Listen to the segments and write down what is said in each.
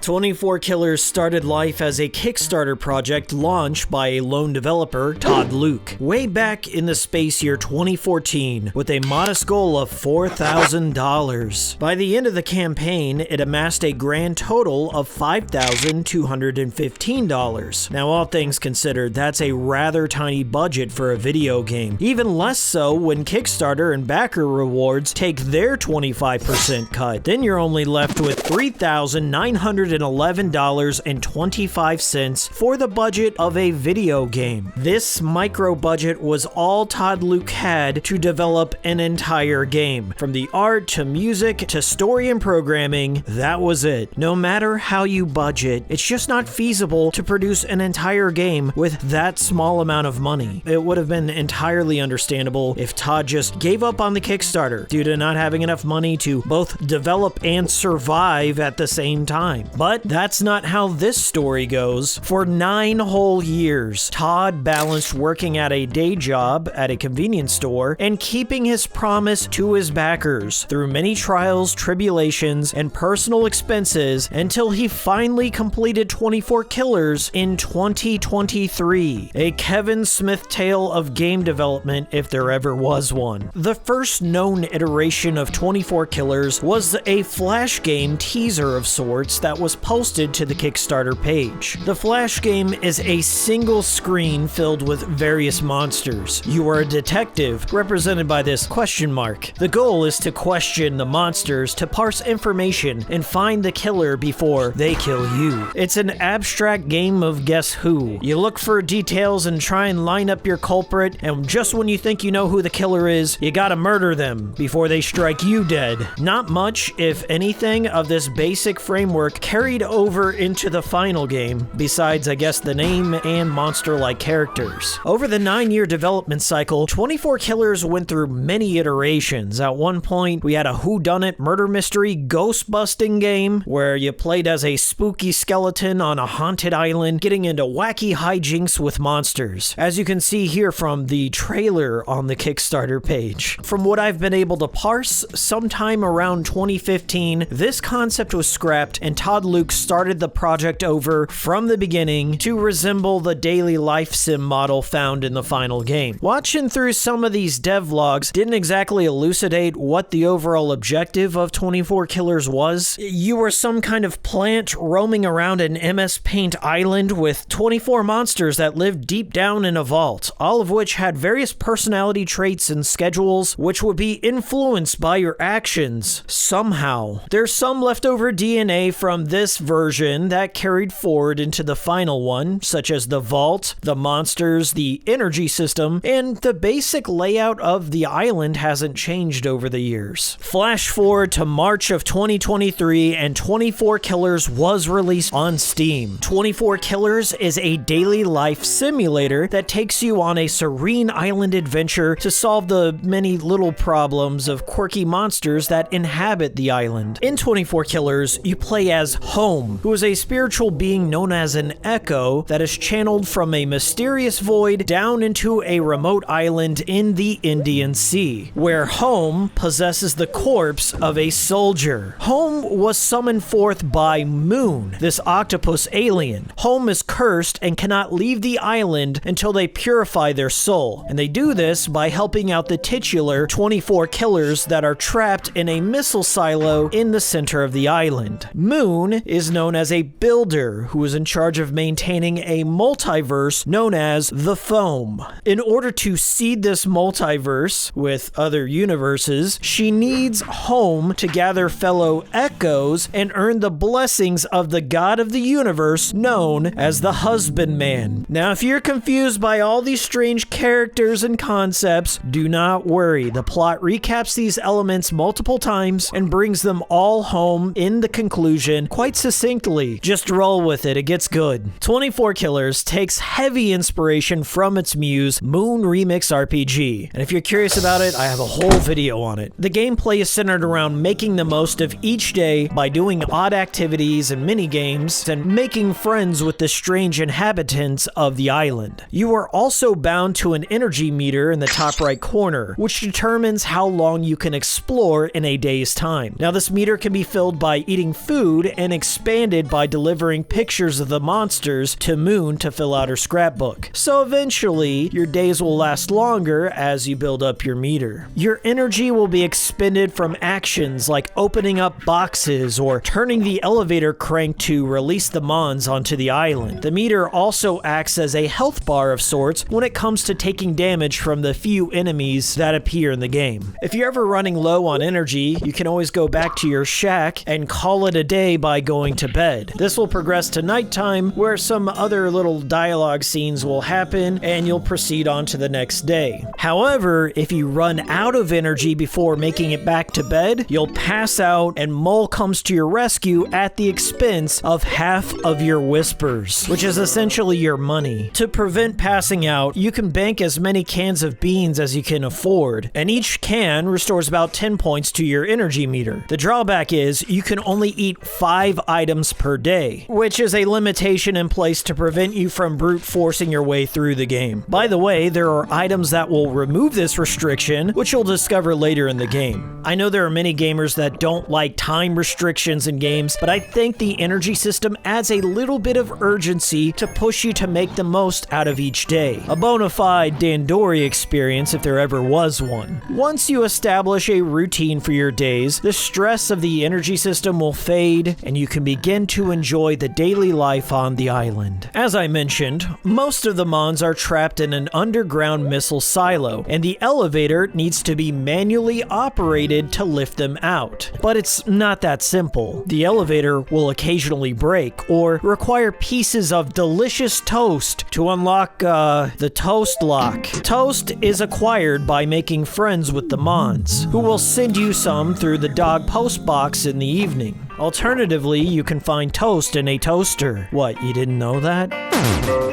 24 Killers started life as a Kickstarter project launched by a lone developer, Todd Luke, way back in the space year 2014 with a modest goal of $4,000. By the end of the campaign, it amassed a grand total of $5,215. Now, all things considered, that's a rather tiny budget for a video game. Even less so when Kickstarter and backer rewards take their 25% cut. Then you're only left with $3,911.25 for the budget of a video game. This micro budget was all Todd Luke had to develop an entire game. From the art to music to story and programming, that was it. No matter how you budget, it's just not feasible to produce an entire game with that small amount of money. It would have been entirely understandable if Todd just gave up on the Kickstarter due to not having enough money to both develop and survive at the same time. But that's not how this story goes. For 9 whole years, Todd balanced working at a day job at a convenience store and keeping his promise to his backers through many trials, tribulations, and personal expenses until he finally completed 24 Killers in 2023. A Kevin Smith tale of game development if there ever was one. The first known iteration of 24 Killers was a flash game teaser of sorts that was posted to the Kickstarter page. The flash game is a single screen filled with various monsters. You are a detective, represented by this question mark. The goal is to question the monsters to parse information and find the killer before they kill you. It's an abstract game of guess who. You look for details and try and line up your culprit, and just when you think you know who the killer is, you gotta murder them before they strike you dead. Not much, if anything, of this basic framework carried over into the final game, besides I guess the name and monster-like characters. Over the 9-year development cycle, 24 Killers went through many iterations. At one point, we had a whodunit murder mystery ghost-busting game where you played as a spooky skeleton on a haunted island getting into wacky hijinks with monsters, as you can see here from the trailer on the Kickstarter page. From what I've been able to parse, sometime around 2015, this concept was scrapped and Todd Luke started the project over from the beginning to resemble the daily life sim model found in the final game. Watching through some of these devlogs didn't exactly elucidate what the overall objective of 24 Killers was. You were some kind of plant roaming around an MS Paint island with 24 monsters that lived deep down in a vault, all of which had various personality traits and schedules which would be influenced by your actions somehow. There's some leftover DNA from this version that carried forward into the final one, such as the vault, the monsters, the energy system, and the basic layout of the island hasn't changed over the years. Flash forward to March of 2023 and 24 Killers was released on Steam. 24 Killers is a daily life simulator that takes you on a serene island adventure to solve the many little problems of quirky monsters that inhabit the island. In 24 Killers, you play as Home, who is a spiritual being known as an echo that is channeled from a mysterious void down into a remote island in the Indian Sea, where Home possesses the corpse of a soldier. Home was summoned forth by Moon, this octopus alien. Home is cursed and cannot leave the island until they purify their soul, and they do this by helping out the titular 24 Killers that are trapped in a missile silo in the center of the island. Moon is known as a builder who is in charge of maintaining a multiverse known as the Foam. In order to seed this multiverse with other universes, she needs Home to gather fellow echoes and earn the blessings of the god of the universe known as the Husbandman. Now, if you're confused by all these strange characters and concepts, do not worry. The plot recaps these elements multiple times and brings them all home in the conclusion quite succinctly. Just roll with it, it gets good. 24 Killers takes heavy inspiration from its muse, Moon Remix RPG, and if you're curious about it, I have a whole video on it. The gameplay is centered around making the most of each day by doing odd activities and mini games and making friends with the strange inhabitants of the island. You are also bound to an energy meter in the top right corner, which determines how long you can explore in a day's time. Now, this meter can be filled by eating food and expanded by delivering pictures of the monsters to Moon to fill out her scrapbook. So eventually, your days will last longer as you build up your meter. Your energy will be expended from actions like opening up boxes or turning the elevator crank to release the mons onto the island. The meter also acts as a health bar of sorts when it comes to taking damage from the few enemies that appear in the game. If you're ever running low on energy, you can always go back to your shack and call it a day by going to bed. This will progress to nighttime, where some other little dialogue scenes will happen and you'll proceed on to the next day. However, if you run out of energy before making it back to bed, you'll pass out and Mole comes to your rescue at the expense of half of your whispers, which is essentially your money. To prevent passing out, you can bank as many cans of beans as you can afford, and each can restores about 10 points to your energy meter. The drawback is you can only eat 5 items per day, which is a limitation in place to prevent you from brute forcing your way through the game. By the way, there are items that will remove this restriction, which you'll discover later in the game. I know there are many gamers that don't like time restrictions in games, but I think the energy system adds a little bit of urgency to push you to make the most out of each day. A bona fide Dandori experience if there ever was one. Once you establish a routine for your days, the stress of the energy system will fade and you can begin to enjoy the daily life on the island. As I mentioned, most of the mons are trapped in an underground missile silo, and the elevator needs to be manually operated to lift them out. But it's not that simple. The elevator will occasionally break or require pieces of delicious toast to unlock the toast lock. Toast is acquired by making friends with the mons, who will send you some through the dog post box in the evening. Alternatively, you can find toast in a toaster. What, you didn't know that?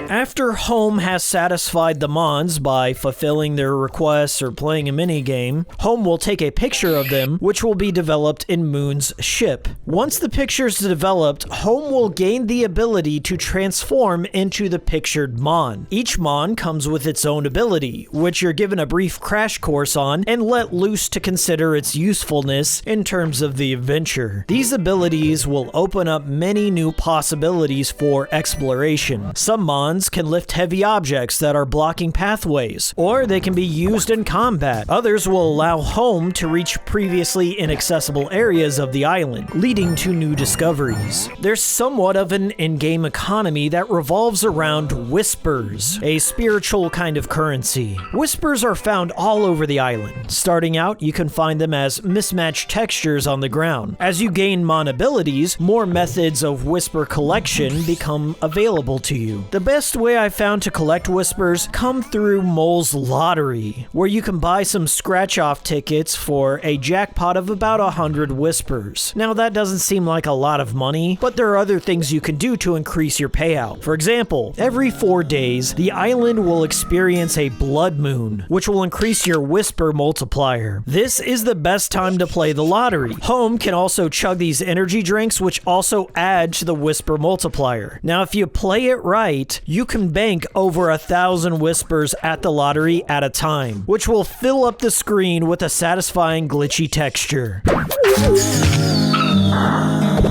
After Home has satisfied the mons by fulfilling their requests or playing a minigame, Home will take a picture of them, which will be developed in Moon's ship. Once the picture is developed, Home will gain the ability to transform into the pictured mon. Each mon comes with its own ability, which you're given a brief crash course on and let loose to consider its usefulness in terms of the adventure. These abilities will open up many new possibilities for exploration. Some mons can lift heavy objects that are blocking pathways, or they can be used in combat. Others will allow Home to reach previously inaccessible areas of the island, leading to new discoveries. There's somewhat of an in-game economy that revolves around whispers, a spiritual kind of currency. Whispers are found all over the island. Starting out, you can find them as mismatched textures on the ground. As you gain mon abilities, more methods of whisper collection become available to you. The best way I found to collect whispers come through Mole's Lottery, where you can buy some scratch-off tickets for a jackpot of about 100 whispers. Now that doesn't seem like a lot of money, but there are other things you can do to increase your payout. For example, every 4 days, the island will experience a blood moon, which will increase your whisper multiplier. This is the best time to play the lottery. Home can also chug these energy drinks, which also add to the whisper multiplier. Now, if you play it right, you can bank over 1,000 whispers at the lottery at a time, which will fill up the screen with a satisfying glitchy texture.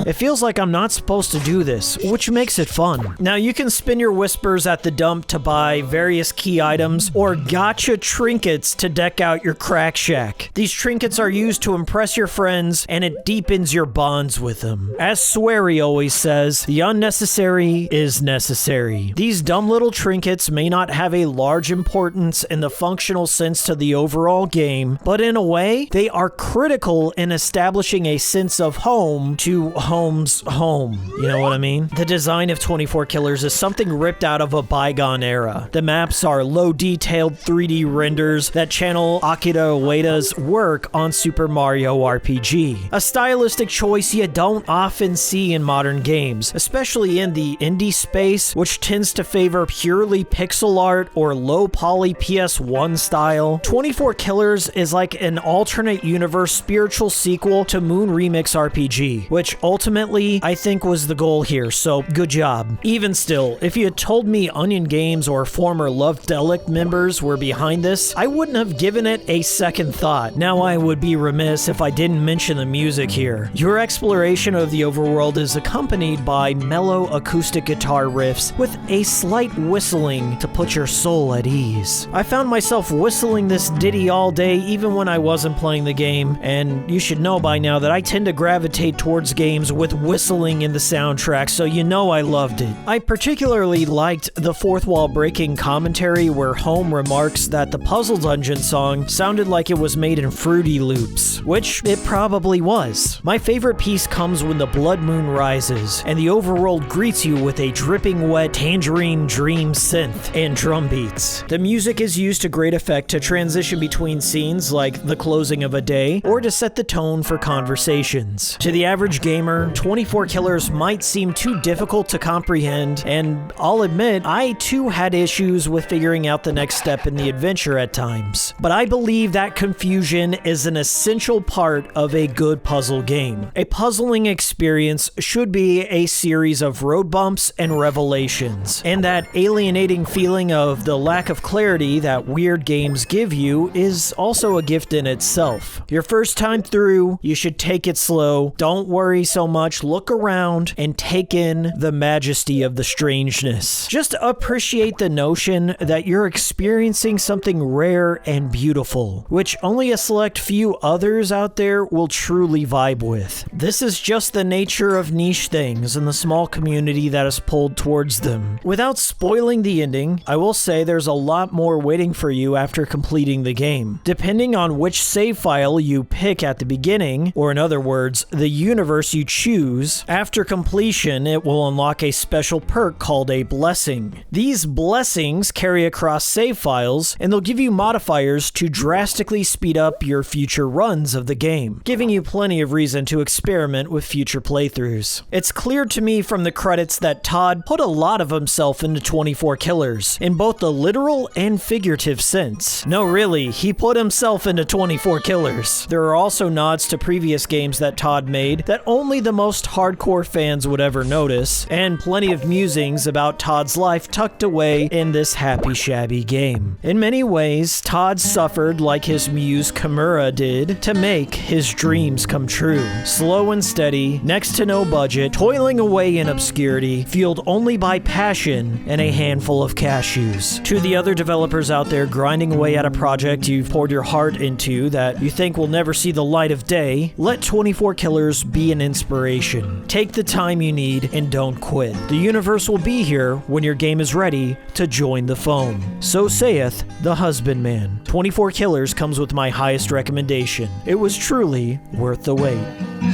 It feels like I'm not supposed to do this, which makes it fun. Now, you can spin your whispers at the dump to buy various key items or gotcha trinkets to deck out your crack shack. These trinkets are used to impress your friends, and it deepens your bonds with them. As Swery always says, the unnecessary is necessary. These dumb little trinkets may not have a large importance in the functional sense to the overall game, but in a way, they are critical in establishing a sense of home to Home's home. You know what I mean? The design of 24 Killers is something ripped out of a bygone era. The maps are low-detailed 3D renders that channel Akira Ueda's work on Super Mario RPG. A stylistic choice you don't often see in modern games, especially in the indie space, which tends to favor purely pixel art or low-poly PS1 style. 24 Killers is like an alternate universe spiritual sequel to Moon Remix RPG, which ultimately ultimately, I think was the goal here, so good job. Even still, if you had told me Onion Games or former Lovedelic members were behind this, I wouldn't have given it a second thought. Now I would be remiss if I didn't mention the music here. Your exploration of the overworld is accompanied by mellow acoustic guitar riffs with a slight whistling to put your soul at ease. I found myself whistling this ditty all day even when I wasn't playing the game, and you should know by now that I tend to gravitate towards games with whistling in the soundtrack, so you know I loved it. I particularly liked the fourth wall breaking commentary where Home remarks that the Puzzle Dungeon song sounded like it was made in Fruity Loops, which it probably was. My favorite piece comes when the blood moon rises and the overworld greets you with a dripping wet tangerine dream synth and drum beats. The music is used to great effect to transition between scenes like the closing of a day or to set the tone for conversations. To the average gamer, 24 Killers might seem too difficult to comprehend, and I'll admit I too had issues with figuring out the next step in the adventure at times. But I believe that confusion is an essential part of a good puzzle game. A puzzling experience should be a series of road bumps and revelations, and that alienating feeling of the lack of clarity that weird games give you is also a gift in itself. Your first time through, you should take it slow, don't worry so much, look around, and take in the majesty of the strangeness. Just appreciate the notion that you're experiencing something rare and beautiful, which only a select few others out there will truly vibe with. This is just the nature of niche things and the small community that is pulled towards them. Without spoiling the ending, I will say there's a lot more waiting for you after completing the game. Depending on which save file you pick at the beginning, or in other words, the universe you choose, after completion it will unlock a special perk called a blessing. These blessings carry across save files, and they'll give you modifiers to drastically speed up your future runs of the game, giving you plenty of reason to experiment with future playthroughs. It's clear to me from the credits that Todd put a lot of himself into 24 Killers, in both the literal and figurative sense. No, really, he put himself into 24 Killers. There are also nods to previous games that Todd made that only the most hardcore fans would ever notice, and plenty of musings about Todd's life tucked away in this happy shabby game. In many ways, Todd suffered like his muse Kimura did to make his dreams come true. Slow and steady, next to no budget, toiling away in obscurity, fueled only by passion and a handful of cashews. To the other developers out there grinding away at a project you've poured your heart into that you think will never see the light of day, let 24 Killers be an inspiration. Take the time you need and don't quit. The universe will be here when your game is ready to join the foam. So saith the husbandman. 24 Killers comes with my highest recommendation. It was truly worth the wait.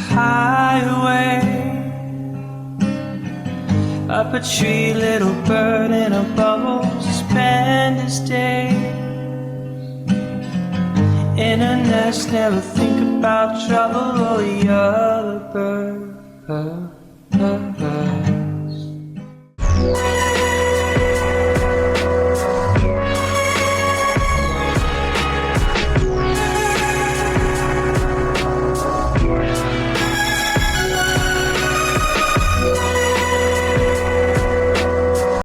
Highway, up a tree, little bird in a bubble, spend his day in a nest, never think about trouble or the other bird.